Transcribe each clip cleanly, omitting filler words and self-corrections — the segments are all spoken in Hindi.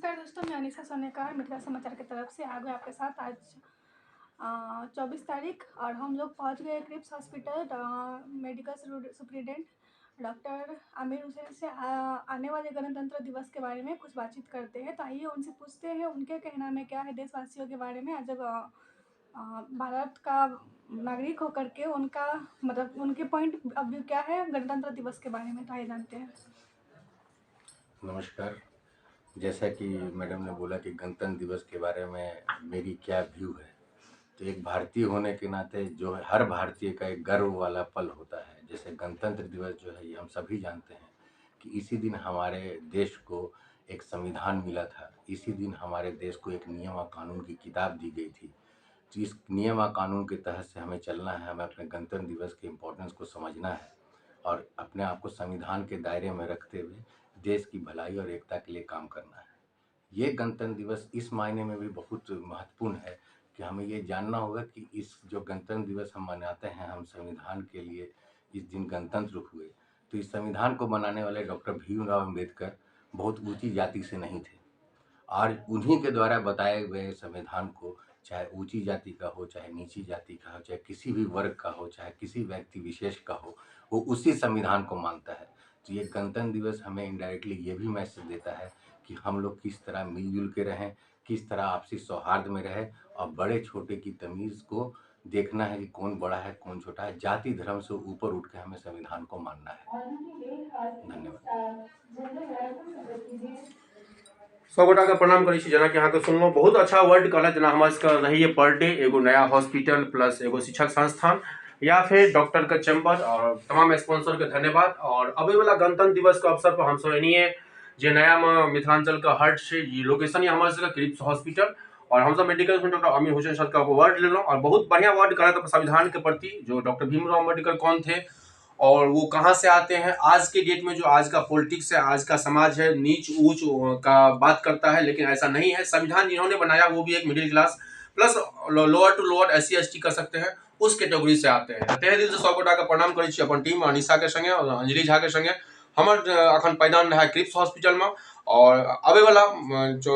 नमस्कार दोस्तों, मैं अनीसा सोनेकर मिथिला समाचार की तरफ से आ गए आपके साथ आज 24 तारीख। और हम लोग पहुंच गए Cripps hospital. Medical superintendent doctor Aamir Hussain से आने वाले गणतंत्र दिवस के बारे में कुछ बातचीत करते हैं। तो आइए उनसे पूछते हैं उनके कहना में क्या है देशवासियों के बारे में। आज जब भारत का नागरिक होकर के उनका मतलब उनके पॉइंट ऑफ व्यू क्या है गणतंत्र दिवस के बारे में, तो आइए जानते हैं। नमस्कार। जैसा कि मैडम ने बोला कि गणतंत्र दिवस के बारे में मेरी क्या व्यू है, तो एक भारतीय होने के नाते जो है हर भारतीय का एक गर्व वाला पल होता है। जैसे गणतंत्र दिवस जो है ये हम सभी जानते हैं कि इसी दिन हमारे देश को एक संविधान मिला था, इसी दिन हमारे देश को एक नियम और कानून की किताब दी गई थी। तो इस नियम और कानून के तहत से हमें चलना है, हमें अपने गणतंत्र दिवस के इम्पोर्टेंस को समझना है और अपने आप को संविधान के दायरे में रखते हुए देश की भलाई और एकता के लिए काम करना है। ये गणतंत्र दिवस इस मायने में भी बहुत महत्वपूर्ण है कि हमें ये जानना होगा कि इस जो गणतंत्र दिवस हम मनाते हैं, हम संविधान के लिए इस दिन गणतंत्र हुए, तो इस संविधान को बनाने वाले डॉक्टर भीमराव अम्बेडकर बहुत ऊंची जाति से नहीं थे और उन्हीं के द्वारा बताए गए संविधान को, चाहे ऊंची जाति का हो, चाहे नीची जाति का हो, चाहे किसी भी वर्ग का हो, चाहे किसी व्यक्ति विशेष का हो, वो उसी संविधान को मानता है। तो ये गणतंत्र दिवस हमें इनडायरेक्टली ये भी मैसेज देता है कि हम लोग किस तरह मिलजुल के रहें, किस तरह आपसी सौहार्द में रहें और बड़े छोटे की तमीज़ को देखना है कि कौन बड़ा है कौन छोटा है। जाति धर्म से ऊपर उठ के हमें संविधान को मानना है। धन्यवाद। 100 गोटा के प्रणाम करै छी। जना कि अहाँके सुनलहुँ, बहुत अच्छा वर्ड कहला। जना हमरा सबके रहिए पर डे एगो नया हॉस्पिटल प्लस एगो शिक्षक संस्थान या फिर डॉक्टर के चैम्बर और तमाम स्पॉन्सर के धन्यवाद। और अबै वाला गणतंत्र दिवस के अवसर पर हमसब एनिए जे नया में मिथिलांचल के हार्ट छै ई लोकेशन ये हमर सबके क्रिप्स हॉस्पिटल और हम सब medical doctor Aamir Hussain sir का वर्ड लेलहुँ और बहुत बढ़िया वर्ड करा था संविधान के प्रति। जो डॉक्टर भीमराव अम्बेडकर कौन थे और वो कहाँ से आते हैं। आज के डेट में जो आज का पॉलिटिक्स है, आज का समाज है, नीच ऊंच का बात करता है, लेकिन ऐसा नहीं है। संविधान जिन्होंने बनाया वो भी एक middle class plus lower to lower SC ST कर सकते हैं, उस कैटेगरी से आते हैं। तहे दिल से 100 गोटा के प्रणाम करै छी अपन टीम अनिशा के संगे और अंजलि झा के संगे। हमर अखन पैदान रहा क्रिप्स हॉस्पिटल में और आबे वाला जो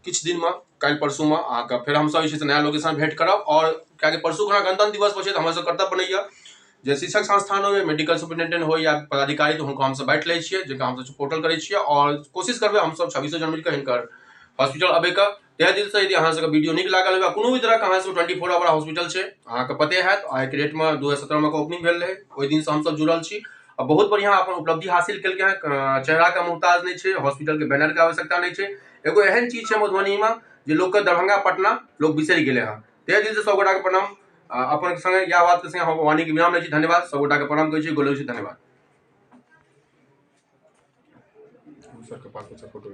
किछ दिन में कल परसू में अहाँके फिर हम सब नया लोकेशन भेंट करब। और क्या परसू खना गणतंत्र दिवस पर हमर सब कर्तव्य बनैया जे शिक्षक संस्थान हो, मेडिकल सुपरिटेंडेंट हो या पदाधिकारी, तो हुनको हमसब बाँटि लै छियै, जेकरा हमसब सपोर्टल करै छियै और कोशिश करबै हमसब 26 जनवरी के हिनकर हॉस्पिटल अबै के। तहे दिल से यदि अहाँ सबके वीडियो नीक लागल हो कोनो भी तरह के अहाँ सब 24 आवर हॉस्पिटल छै अहाँके पते हैत। आइ के डेट में 2017 में ओपनिंग भेल रहे, ओहि दिन से हमसब जुड़ल छी और बहुत बढ़िया अपन उपलब्धि हासिल केलकै हैं। चेहरा के मोहताज नहीं छै, हॉस्पिटल के बैनर के आवश्यकता नहीं छै। एगो एहन चीज छै मधुबनी में जे लोग के दरभंगा पटना लोग बिसरि गेले हैं। तहे दिल से 100 गोटा के प्रणाम। अपन संगे या बात के संगे हम वाणी के विराम लै छी। धन्यवाद। 100 गोटा के प्रणाम करै छी, गोलै छी। धन्यवाद। सर के पास फोटो